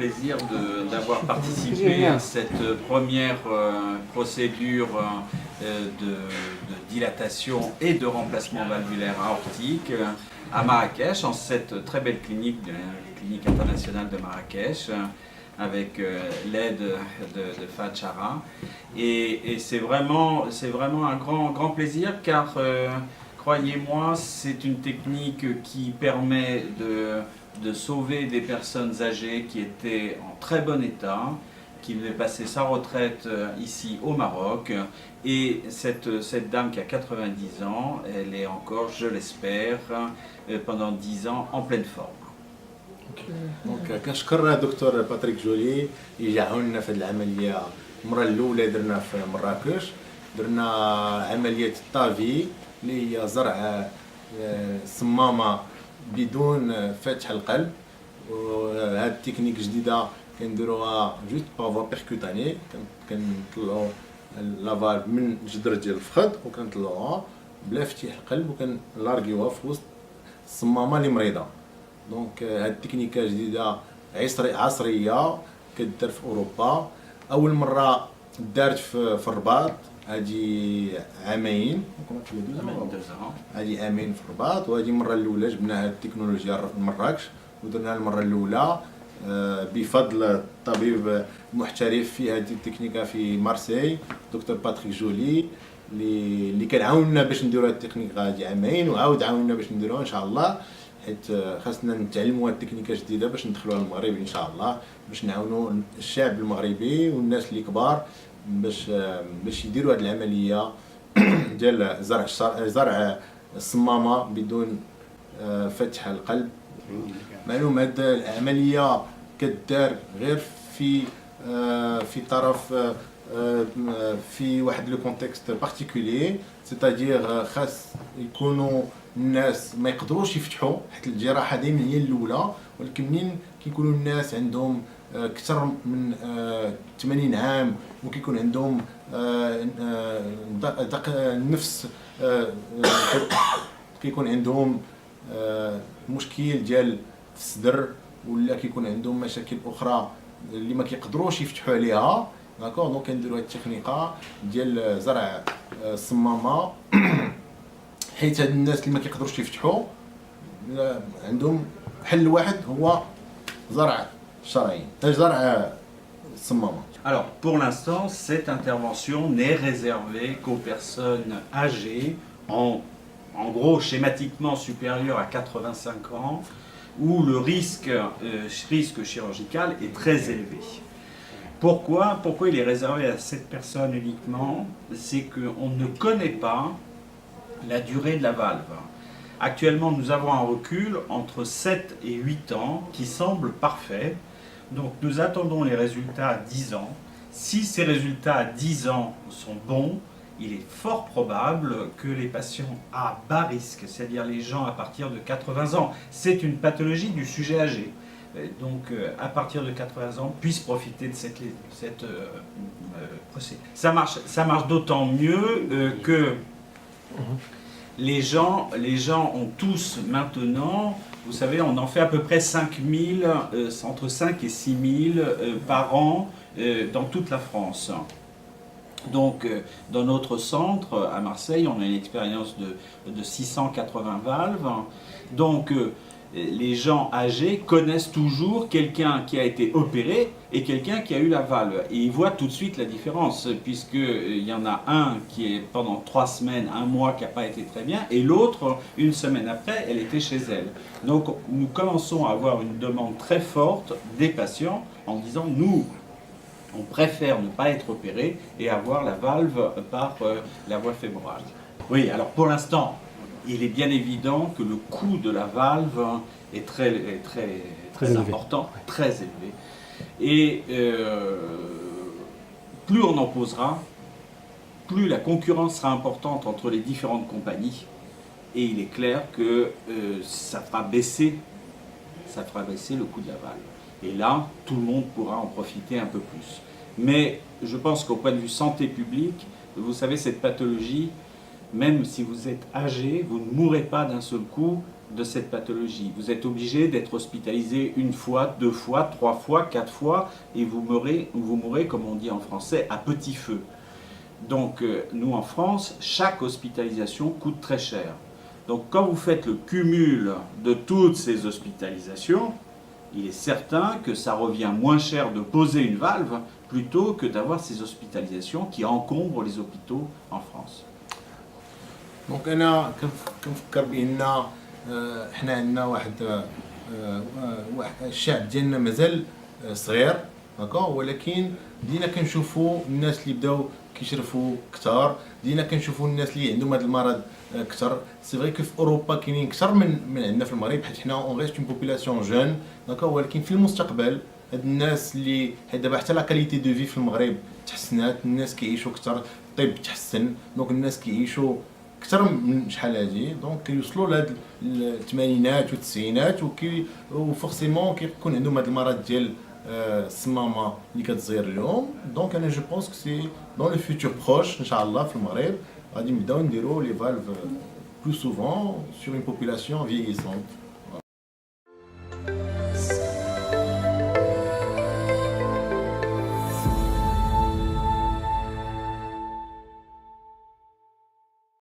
plaisir d'avoir participé à cette première procédure de dilatation et de remplacement valvulaire aortique à Marrakech, en cette très belle clinique, la clinique internationale de Marrakech, avec l'aide de Fahd Chara. Et c'est vraiment un grand plaisir, car croyez-moi, c'est une technique qui permet de sauver des personnes âgées qui étaient en très bon état, qui devait passer sa retraite ici au Maroc. Et cette dame qui a 90 ans, elle est encore, je l'espère, pendant 10 ans en pleine forme. دونك كنشكر دكتور باتريك جولي اللي عاوننا في هذه العمليه. المره الاولى درنا في مراكش، درنا عمليه الطافي اللي هي زرع صمامه بدون فتح القلب. وهاد التكنيك جديده كنديروها جوست بافوا بيركوتاني، كنطلعوا لافالف من جدر ديال الفخذ وكنطلعوها بلا فتح القلب وكنلارغيوها في وسط الصمامه اللي مريضه. دونك هاد التكنيكه جديده عصريه كدار في اوروبا. اول مره دارت في الرباط، هادي عامين هادي عامين في الرباط، وهادي المره الاولى جبنا هاد التكنولوجيا لمراكش ودرناها المره الاولى بفضل الطبيب المحترف في هذه التكنيكه في مارسي دكتور باتريك جولي اللي كان عاوننا باش نديروا هاد التكنيكه هادي عامين، وعاود عاوننا باش نديروها ان شاء الله، حيت خاصنا نتعلموا هاد التكنيكه جديده باش ندخلوها للمغرب ان شاء الله، باش نعاونوا الشعب المغربي والناس اللي كبار باش يديروا هاد العمليه ديال زرع الصمامه بدون فتح القلب. معلوم هاد العمليه كدار غير في طرف في واحد لو كونتكست بارتيكولي، سيتادير خاص يكونوا الناس ما يقدروش يفتحوا، حيت الجراحه دائما هي الاولى، ولكن منين كيكونوا الناس عندهم اكثر من 80 عام وكيكون عندهم النفس، كيكون عندهم مشكل ديال في الصدر، ولا كيكون عندهم مشاكل اخرى اللي ما كيقدروش يفتحوا عليها. داكور، دونك كنديروا هاد التكنيكه ديال زرع الصمامه، حيت هاد الناس اللي ما كيقدروش يفتحوا عندهم حل واحد هو زرع الشرايين، زرع الصمامه. Alors, pour l'instant, cette intervention n'est réservée qu'aux personnes âgées, en gros schématiquement supérieures à 85 ans, où le risque chirurgical est très élevé. Pourquoi il est réservé à cette personne uniquement? C'est qu'on ne connaît pas la durée de la valve. Actuellement, nous avons un recul entre 7 et 8 ans qui semble parfait. Donc nous attendons les résultats à 10 ans. Si ces résultats à 10 ans sont bons, il est fort probable que les patients à bas risque, c'est-à-dire les gens à partir de 80 ans, c'est une pathologie du sujet âgé, donc à partir de 80 ans, puissent profiter de cette procédure. Ça marche d'autant mieux que les gens ont tous maintenant, vous savez, on en fait à peu près 5000, entre 5 et 6000 par an dans toute la France. Donc, dans notre centre à Marseille, on a une expérience de 680 valves. Donc, les gens âgés connaissent toujours quelqu'un qui a été opéré et quelqu'un qui a eu la valve. Et ils voient tout de suite la différence, puisqu'il y en a un qui est pendant 3 semaines, 1 mois, qui n'a pas été très bien, et l'autre, 1 semaine après, elle était chez elle. Donc, nous commençons à avoir une demande très forte des patients en disant, nous, on préfère ne pas être opéré et avoir la valve par la voie fémorale. Oui, alors pour l'instant, il est bien évident que le coût de la valve est très important, très élevé. Et plus on en posera, plus la concurrence sera importante entre les différentes compagnies. Et il est clair que ça fera baisser le coût de la valve. Et là, tout le monde pourra en profiter un peu plus. Mais je pense qu'au point de vue santé publique, vous savez, cette pathologie, même si vous êtes âgé, vous ne mourrez pas d'un seul coup de cette pathologie. Vous êtes obligé d'être hospitalisé une fois, deux fois, trois fois, quatre fois, et vous mourrez, comme on dit en français, à petit feu. Donc nous en France, chaque hospitalisation coûte très cher. Donc quand vous faites le cumul de toutes ces hospitalisations, il est certain que ça revient moins cher de poser une valve plutôt que d'avoir ces hospitalisations qui encombrent les hôpitaux en France. دونك انا كنفكر بان حنا عندنا واحد الشعب ديالنا مازال صغير هكا، ولكن بدينا كنشوفوا الناس اللي بداو كيشرفوا كثار، بدينا كنشوفوا الناس اللي عندهم هذا المرض كثر. سي فري كو في اوروبا كاينين كثر من عندنا في المغرب، حيت حنا اون ريست اون بوبولاسيون جون هكا، ولكن في المستقبل هاد الناس اللي حيت دابا حتى لا كاليتي دو في في المغرب تحسنات، الناس كيعيشوا كثر، الطب تحسن، دونك الناس كيعيشوا اكثر من شحال هادي، دونك كيوصلوا لهاد الثمانينات والتسعينات وفورسيمون كيكون عندهم هاد المرض ديال الصمامه اللي كتزير اليوم. دونك انا جو بونس كو سي دون لو فيتور بروش ان شاء الله في المغرب غادي نبداو نديرو لي فالف بلو سوفون سور اون بوبولاسيون فييسونت.